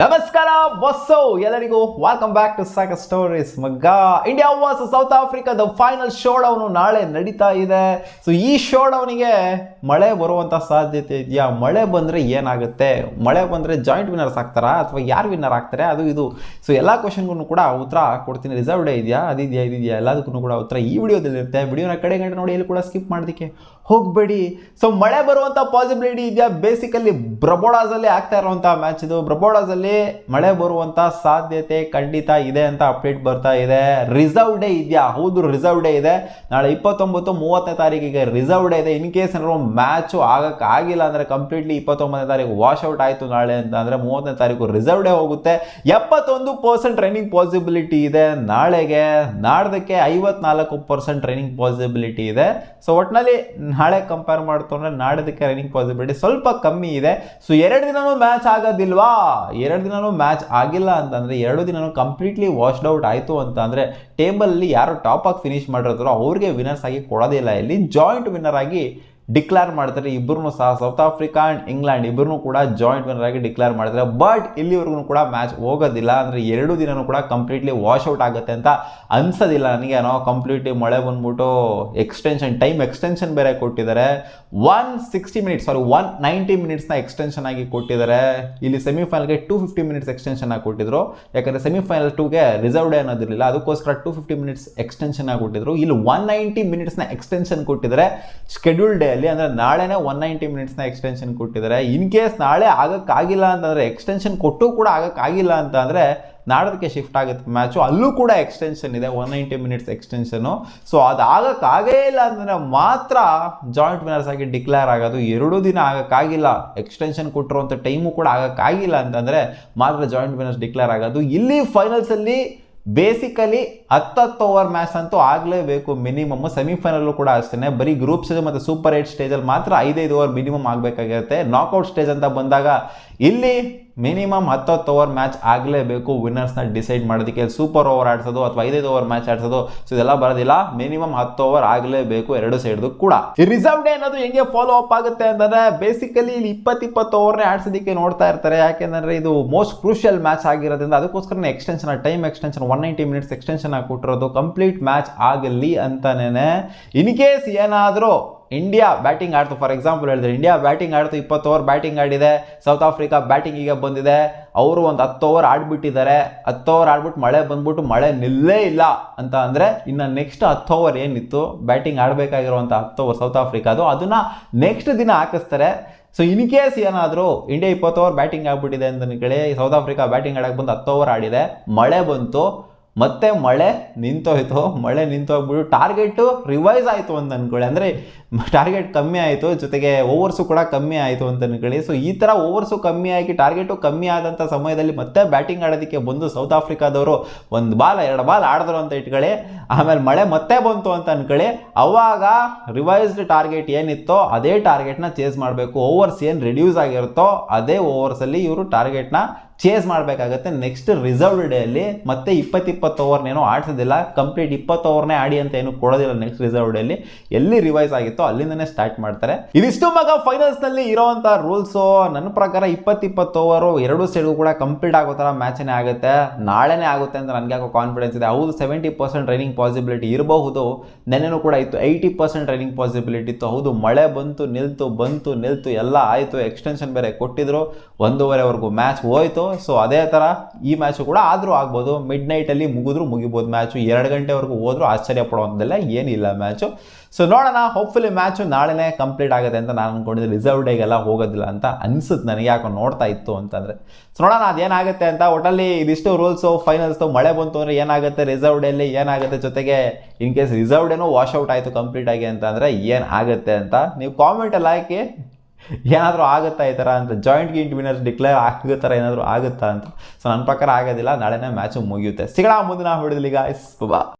ನಮಸ್ಕಾರ ಬಸ್ಸು ಎಲ್ಲರಿಗೂ welcome back to ಸಾಕ ಸ್ಟೋರೀಸ್. ಮಗ್ಗ ಇಂಡಿಯಾ ವರ್ಸಸ್ ಸೌತ್ ಆಫ್ರಿಕಾದ ಫೈನಲ್ ಶೋ ಡೌನ್ ನಾಳೆ ನಡೀತಾ ಇದೆ. ಸೊ ಈ ಶೋ ಡೌನಿಗೆ ಮಳೆ ಬರುವಂಥ ಸಾಧ್ಯತೆ ಇದೆಯಾ? ಮಳೆ ಬಂದರೆ ಏನಾಗುತ್ತೆ? ಮಳೆ ಬಂದರೆ ಜಾಯಿಂಟ್ ವಿನ್ನರ್ಸ್ ಆಗ್ತಾರಾ ಅಥವಾ ಯಾರು ವಿನ್ನರ್ ಆಗ್ತಾರೆ? ಅದು ಇದು. ಸೊ ಎಲ್ಲ ಕ್ವಶನ್ಗೂ ಕೂಡ ಉತ್ತರ ಕೊಡ್ತೀನಿ. ರಿಸರ್ವ್ ಡೇ ಇದೆಯಾ, ಇದಿದೆಯಾ ಎಲ್ಲದಕ್ಕೂ ಕೂಡ ಉತ್ತರ ಈ ವಿಡಿಯೋದಲ್ಲಿರುತ್ತೆ. ವಿಡಿಯೋನ ಕಡೆ ಗಂಟೆ ನೋಡಿ, ಎಲ್ಲಿ ಕೂಡ ಸ್ಕಿಪ್ ಮಾಡೋದಕ್ಕೆ ಹೋಗಬೇಡಿ. ಸೊ ಮಳೆ ಬರುವಂಥ ಪಾಸಿಬಿಲಿಟಿ ಇದೆಯಾ? ಬೇಸಿಕಲಿ ಬ್ರಬೋಡಾಸಲ್ಲಿ ಆಗ್ತಾ ಇರುವಂಥ ಮ್ಯಾಚ್ ಇದು. ಬ್ರಬೋಡಾಸಲ್ಲಿ ಮಳೆ ಬರುವಂತ ಸಾಧ್ಯತೆ ಖಂಡಿತ ಇದೆ ಅಂತ ಅಪ್ಡೇಟ್ ಬರ್ತಾ ಇದೆ. ರಿಸರ್ವ್ ಡೇ ಇದೆಯಾ? ಹೌದು, ರಿಸರ್ವ್ ಡೇ ಇದೆ. ನಾಳೆ 29-30ನೇ ತಾರೀಕಿಗೆ ರಿಸರ್ವ್ ಡೇ ಇದೆ. ಇನ್ ಕೇಸ್ ಏನಾದ್ರು ಮ್ಯಾಚು ಆಗಕ್ಕೆ ಆಗಿಲ್ಲ ಅಂದ್ರೆ ಕಂಪ್ಲೀಟ್ಲಿ 29ನೇ ತಾರೀಕು ವಾಶ್ ಔಟ್ ಆಯ್ತು ನಾಳೆ ಅಂತ ಅಂದ್ರೆ 30ನೇ ತಾರೀಕು ರಿಸರ್ವ್ ಡೇ ಹೋಗುತ್ತೆ. 71% ರನ್ನಿಂಗ್ ಪಾಸಿಬಿಲಿಟಿ ಇದೆ ನಾಳೆಗೆ. ನಾಡ್ದಕ್ಕೆ 54% ರನ್ನಿಂಗ್ ಪಾಸಿಬಿಲಿಟಿ ಇದೆ. ಸೊ ಒಟ್ಟಿನಲ್ಲಿ ನಾಳೆ ಕಂಪೇರ್ ಮಾಡ್ಕೊಂಡ್ರೆ ನಾಡದಕ್ಕೆ ರನ್ನಿಂಗ್ ಪಾಸಿಬಿಲಿಟಿ ಸ್ವಲ್ಪ ಕಮ್ಮಿ ಇದೆ. ಸೊ 2 ದಿನನೂ ಮ್ಯಾಚ್ ಆಗೋದಿಲ್ವಾ? 2 ದಿನನೂ ಮ್ಯಾಚ್ ಆಗಿಲ್ಲ ಅಂತಂದರೆ 2 ದಿನನೂ ಕಂಪ್ಲೀಟ್ಲಿ ವಾಶ್ಡ್ ಔಟ್ ಆಯಿತು ಅಂತ ಅಂದರೆ ಟೇಬಲಲ್ಲಿ ಯಾರು ಟಾಪ್ ಆಗಿ ಫಿನಿಶ್ ಮಾಡಿರ್ತಾರೋ ಅವ್ರಿಗೆ ವಿನ್ನರ್ಸ್ ಆಗಿ ಕೊಡೋದಿಲ್ಲ. ಇಲ್ಲಿ ಜಾಯಿಂಟ್ ವಿನ್ನರ್ ಆಗಿ ಡಿಕ್ಲೇರ್ ಮಾಡ್ತಾರೆ ಇಬ್ಬರೂ ಸಹ. ಸೌತ್ ಆಫ್ರಿಕಾ ಆ್ಯಂಡ್ ಇಂಗ್ಲೆಂಡ್ ಇಬ್ಬರೂ ಕೂಡ ಜಾಯಿಂಟ್ ವಿನ್ನರ್ ಆಗಿ ಡಿಕ್ಲೇರ್ ಮಾಡ್ತಾರೆ. ಬಟ್ ಇಲ್ಲಿವರೆಗೂ ಕೂಡ ಮ್ಯಾಚ್ ಹೋಗೋದಿಲ್ಲ. ಅಂದರೆ 2 ದಿನನೂ ಕೂಡ ಕಂಪ್ಲೀಟ್ಲಿ ವಾಶ್ ಔಟ್ ಆಗುತ್ತೆ ಅಂತ ಅನ್ಸೋದಿಲ್ಲ ನನಗೆ. ಏನೋ ಕಂಪ್ಲೀಟ್ಲಿ ಮಳೆ ಬಂದ್ಬಿಟ್ಟು ಟೈಮ್ ಎಕ್ಸ್ಟೆನ್ಷನ್ ಬೇರೆ ಕೊಟ್ಟಿದ್ದಾರೆ. 190 ಮಿನಿಟ್ಸ್ನ ಎಕ್ಸ್ಟೆನ್ಷನ್ ಆಗಿ ಕೊಟ್ಟಿದ್ದಾರೆ. ಇಲ್ಲಿ ಸೆಮಿಫೈನಲ್ಗೆ 250 ಮಿನಿಟ್ಸ್ ಎಕ್ಸ್ಟೆನ್ಷನ್ ಆಗಿ ಕೊಟ್ಟಿದ್ರು. ಯಾಕಂದರೆ ಸೆಮಿಫೈನಲ್ 2ಗೆ ರಿಸರ್ವ್ ಡೇ ಅನ್ನೋದಿರಲಿಲ್ಲ, ಅದಕ್ಕೋಸ್ಕರ 250 ಮಿನಿಟ್ಸ್ ಎಕ್ಸ್ಟೆನ್ಷನ್ ಆಗಿ ಕೊಟ್ಟಿದ್ರು. ಇಲ್ಲಿ 190 ಮಿನಿಟ್ಸ್ನ ಎಕ್ಸ್ಟೆನ್ಷನ್ ಕೊಟ್ಟಿದ್ದಾರೆ ಶೆಡ್ಯೂಲ್ ಡೇ ಅಲ್ಲಿ. ಅಂದರೆ ನಾಳೆನೇ 190 ಮಿನಿಟ್ಸ್ನ ಎಕ್ಸ್ಟೆನ್ಷನ್ ಕೊಟ್ಟಿದ್ದಾರೆ. ಇನ್ ಕೇಸ್ ನಾಳೆ ಆಗಕ್ಕಾಗಿಲ್ಲ ಅಂತಂದರೆ, ಎಕ್ಸ್ಟೆನ್ಷನ್ ಕೊಟ್ಟು ಕೂಡ ಆಗಕ್ಕಾಗಿಲ್ಲ ಅಂತ ಅಂದರೆ ನಾಡೋದಕ್ಕೆ ಶಿಫ್ಟ್ ಆಗುತ್ತೆ ಮ್ಯಾಚು. ಅಲ್ಲೂ ಕೂಡ ಎಕ್ಸ್ಟೆನ್ಷನ್ ಇದೆ, 190 ಮಿನಿಟ್ಸ್ ಎಕ್ಸ್ಟೆನ್ಷನು. ಸೊ ಅದು ಆಗಕ್ಕಾಗೇ ಇಲ್ಲ ಅಂತಂದರೆ ಮಾತ್ರ ಜಾಯಿಂಟ್ ವಿನ್ನರ್ಸ್ ಆಗಿ ಡಿಕ್ಲೇರ್ ಆಗೋದು. 2 ದಿನ ಆಗಕ್ಕಾಗಿಲ್ಲ, ಎಕ್ಸ್ಟೆನ್ಷನ್ ಕೊಟ್ಟಿರುವಂಥ ಟೈಮು ಕೂಡ ಆಗಕ್ಕಾಗಿಲ್ಲ ಅಂತಂದರೆ ಮಾತ್ರ ಜಾಯಿಂಟ್ ವಿನ್ನರ್ಸ್ ಡಿಕ್ಲೇರ್ ಆಗೋದು. ಇಲ್ಲಿ ಫೈನಲ್ಸಲ್ಲಿ ಬೇಸಿಕಲಿ 10 ಓವರ್ ಮ್ಯಾಚ್ ಅಂತೂ ಆಗಲೇಬೇಕು ಮಿನಿಮಮ್. ಸೆಮಿಫೈನಲ್ಲೂ ಕೂಡ ಅಷ್ಟೇ. ಬರೀ ಗ್ರೂಪ್ ಸ್ಟೇಜ್ ಮತ್ತು ಸೂಪರ್ 8 ಸ್ಟೇಜಲ್ಲಿ ಮಾತ್ರ 5 ಓವರ್ ಮಿನಿಮಮ್ ಆಗಬೇಕಾಗಿರುತ್ತೆ. ನಾಕ್ಔಟ್ ಸ್ಟೇಜ್ ಅಂತ ಬಂದಾಗ ಇಲ್ಲಿ ಮಿನಿಮಮ್ 10 ಓವರ್ ಮ್ಯಾಚ್ ಆಗಲೇಬೇಕು ವಿನ್ನರ್ಸ್ನ ಡಿಸೈಡ್ ಮಾಡೋದಕ್ಕೆ. ಸೂಪರ್ ಓವರ್ ಆಡಿಸೋದು ಅಥವಾ 5 ಓವರ್ ಮ್ಯಾಚ್ ಆಡಿಸೋದು ಸೊ ಇದೆಲ್ಲ ಬರೋದಿಲ್ಲ. ಮಿನಿಮಮ್ 10 ಓವರ್ ಆಗಲೇಬೇಕು ಎರಡು ಸೈಡ್ದು ಕೂಡ. ಈ ರಿಸರ್ವ್ ಡೇ ಅನ್ನೋದು ಹೆಂಗೆ ಫಾಲೋ ಅಪ್ ಆಗುತ್ತೆ ಅಂತಂದರೆ ಬೇಸಿಕಲಿ ಇಲ್ಲಿ 20 ಓವರ್ನೇ ಆಡಿಸೋದಕ್ಕೆ ನೋಡ್ತಾ ಇರ್ತಾರೆ. ಯಾಕೆಂದರೆ ಇದು ಮೋಸ್ಟ್ ಕ್ರೂಷಿಯಲ್ ಮ್ಯಾಚ್ ಆಗಿರೋದ್ರಿಂದ ಅದಕ್ಕೋಸ್ಕರ extension, time extension 190 minutes extension ಆಗಿ ಕೊಟ್ಟಿರೋದು ಕಂಪ್ಲೀಟ್ ಮ್ಯಾಚ್ ಆಗಲಿ ಅಂತಾನೆ. ಇನ್ ಕೇಸ್ ಏನಾದರೂ ಇಂಡಿಯಾ ಬ್ಯಾಟಿಂಗ್ ಆಡ್ತು, ಫಾರ್ ಎಕ್ಸಾಂಪಲ್ ಹೇಳಿದ್ರೆ ಇಂಡಿಯಾ ಬ್ಯಾಟಿಂಗ್ ಆಡ್ತು, 20 ಓವರ್ ಬ್ಯಾಟಿಂಗ್ ಆಡಿದೆ, ಸೌತ್ ಆಫ್ರಿಕಾ ಬ್ಯಾಟಿಂಗಿಗೆ ಬಂದಿದೆ, ಅವರು ಒಂದು 10 ಓವರ್ ಆಡ್ಬಿಟ್ಟಿದ್ದಾರೆ. 10 ಓವರ್ ಆಡ್ಬಿಟ್ಟು ಮಳೆ ಬಂದ್ಬಿಟ್ಟು ಮಳೆ ನಿಲ್ಲೇ ಇಲ್ಲ ಅಂತ ಅಂದರೆ ಇನ್ನು ನೆಕ್ಸ್ಟ್ 10 ಓವರ್ ಏನಿತ್ತು ಬ್ಯಾಟಿಂಗ್ ಆಡಬೇಕಾಗಿರುವಂಥ 10 ಓವರ್ ಸೌತ್ ಆಫ್ರಿಕಾದು ಅದನ್ನು ನೆಕ್ಸ್ಟ್ ದಿನ ಹಾಕಿಸ್ತಾರೆ. ಸೊ ಇನ್ ಕೇಸ್ ಏನಾದರೂ ಇಂಡಿಯಾ 20 ಓವರ್ ಬ್ಯಾಟಿಂಗ್ ಆಗಿಬಿಟ್ಟಿದೆ ಅಂತ ಅನ್ಕೊಳ್ಳಿ, ಸೌತ್ ಆಫ್ರಿಕಾ ಬ್ಯಾಟಿಂಗ್ ಆಡಕ್ಕೆ ಬಂದು 10 ಓವರ್ ಆಡಿದೆ, ಮಳೆ ಬಂತು, ಮತ್ತೆ ಮಳೆ ನಿಂತೋಯ್ತು. ಮಳೆ ನಿಂತೋಗ್ಬಿಟ್ಟು ಟಾರ್ಗೆಟು ರಿವೈಸ್ ಆಯಿತು ಅಂತ ಅನ್ಕೊಳ್ಳಿ. ಅಂದರೆ ಟಾರ್ಗೆಟ್ ಕಮ್ಮಿ ಆಯಿತು, ಜೊತೆಗೆ ಓವರ್ಸು ಕೂಡ ಕಮ್ಮಿ ಆಯಿತು ಅಂತ ಅನ್ಕೊಳ್ಳಿ. ಸೊ ಈ ಥರ ಓವರ್ಸು ಕಮ್ಮಿ ಆಗಿ ಟಾರ್ಗೆಟು ಕಮ್ಮಿ ಆದಂಥ ಸಮಯದಲ್ಲಿ ಮತ್ತೆ ಬ್ಯಾಟಿಂಗ್ ಆಡೋದಕ್ಕೆ ಬಂದು ಸೌತ್ ಆಫ್ರಿಕಾದವರು 1 ಬಾಲ್ 2 ಬಾಲ್ ಆಡಿದ್ರು ಅಂತ ಇಟ್ಕೊಳ್ಳಿ. ಆಮೇಲೆ ಮಳೆ ಮತ್ತೆ ಬಂತು ಅಂತ ಅನ್ಕೊಳ್ಳಿ. ಅವಾಗ ರಿವೈಸ್ಡ್ ಟಾರ್ಗೆಟ್ ಏನಿತ್ತೋ ಅದೇ ಟಾರ್ಗೆಟ್ನ ಚೇಸ್ ಮಾಡಬೇಕು. ಓವರ್ಸ್ ಏನು ರಿಡ್ಯೂಸ್ ಆಗಿರುತ್ತೋ ಅದೇ ಓವರ್ಸಲ್ಲಿ ಇವರು ಟಾರ್ಗೆಟ್ನ ಚೇಸ್ ಮಾಡಬೇಕಾಗತ್ತೆ. ನೆಕ್ಸ್ಟ್ ರಿಸರ್ವ್ ಡೇ ಅಲ್ಲಿ ಮತ್ತೆ 20 ಓವರ್ನೇನೋ ಆಡಿಸೋದಿಲ್ಲ, ಕಂಪ್ಲೀಟ್ 20 ಓವರ್ನೇ ಆಡಿ ಅಂತ ಏನು ಕೊಡೋದಿಲ್ಲ. ನೆಕ್ಸ್ಟ್ ರಿಸರ್ವ್ ಡೇ ಅಲ್ಲಿ ಎಲ್ಲಿ ರಿವೈಸ್ ಆಗಿತ್ತೋ ಅಲ್ಲಿಂದನೇ ಸ್ಟಾರ್ಟ್ ಮಾಡ್ತಾರೆ. ಇದಿಷ್ಟು ಮಗ ಫೈನಲ್ಸ್ ನಲ್ಲಿ ಇರೋವಂಥ ರೂಲ್ಸು. ನನ್ನ ಪ್ರಕಾರ 20 ಓವರು ಎರಡು ಸೈಡ್ಗೂ ಕೂಡ ಕಂಪ್ಲೀಟ್ ಆಗೋ ಥರ ಮ್ಯಾಚನೇ ಆಗುತ್ತೆ. ನಾಳೆನೇ ಆಗುತ್ತೆ ಅಂತ ನನಗೆ ಯಾಕೋ ಕಾನ್ಫಿಡೆನ್ಸ್ ಇದೆ. ಹೌದು, 70% ರನ್ನಿಂಗ್ ಪಾಸಿಬಿಲಿಟಿ ಇರಬಹುದು. ನೆನ್ನೆನೂ ಕೂಡ ಇತ್ತು 80% ರನ್ನಿಂಗ್ ಪಾಸಿಬಿಲಿಟಿ ಇತ್ತು. ಹೌದು, ಮಳೆ ಬಂತು ನಿಲ್ತು ಎಲ್ಲ ಆಯಿತು. ಎಕ್ಸ್ಟೆನ್ಷನ್ ಬೇರೆ ಕೊಟ್ಟಿದ್ರು, 1 ಓವರ್ವರೆಗೂ ಮ್ಯಾಚ್ ಹೋಯ್ತು. ಸೊ ಅದೇ ಥರ ಈ ಮ್ಯಾಚು ಕೂಡ ಆದರೂ ಆಗ್ಬೋದು. Mid ನೈಟಲ್ಲಿ ಮುಗಿಬೋದು match. 2 ಗಂಟೆವರೆಗೂ ಹೋದರೂ ಆಶ್ಚರ್ಯ ಪಡುವಂಥದ್ದೆಲ್ಲ ಏನಿಲ್ಲ ಮ್ಯಾಚು. ಸೊ ನೋಡೋಣ, ಹೋಪ್ಫುಲಿ ಮ್ಯಾಚು ನಾಳೆನೇ ಕಂಪ್ಲೀಟ್ ಆಗುತ್ತೆ ಅಂತ ನಾನು ಅಂದ್ಕೊಂಡಿದ್ದೆ. ರಿಸರ್ವ್ ಡೇಗೆಲ್ಲ ಹೋಗೋದಿಲ್ಲ ಅಂತ ಅನ್ಸುತ್ತೆ ನನಗೆ, ಯಾಕೋ ನೋಡ್ತಾ ಇತ್ತು ಅಂತಂದರೆ. ಸೊ ನೋಡೋಣ ಅದೇನಾಗುತ್ತೆ ಅಂತ. ಒಟ್ಟಲ್ಲಿ ಇದಿಷ್ಟು ರೂಲ್ಸು. ಫೈನಲ್ಸು ಮಳೆ ಬಂತು ಅಂದರೆ ಏನಾಗುತ್ತೆ, ರಿಸರ್ವ್ ಡೇಲಿ ಏನಾಗುತ್ತೆ, ಜೊತೆಗೆ ಇನ್ ಕೇಸ್ ರಿಸರ್ವ್ ಡೇನೂ ವಾಶ್ ಔಟ್ ಆಯಿತು ಕಂಪ್ಲೀಟ್ ಆಗಿ ಅಂತ ಅಂದರೆ ಏನಾಗುತ್ತೆ ಅಂತ ನೀವು ಕಾಮೆಂಟಲ್ಲಿ ಹಾಕಿ. ಏನಾದರೂ ಆಗುತ್ತಾ ಈ ಥರ ಅಂತ, ಜಾಯಿಂಟ್ ವಿನ್ನರ್ಸ್ ಡಿಕ್ಲೇರ್ ಆಗೋ ಥರ ಏನಾದರೂ ಆಗುತ್ತಾ ಅಂತ. ಸೊ ನನ್ನ ಪ್ರಕಾರ ಆಗೋದಿಲ್ಲ. ನಾಳೆನೇ ಮ್ಯಾಚು ಮುಗಿಯುತ್ತೆ. ಸಿಗೋಣ ಮುಂದಿನ ವಿಡಿಯೋದಲ್ಲಿ ಗಾಯ್ಸ್. ಬಾ.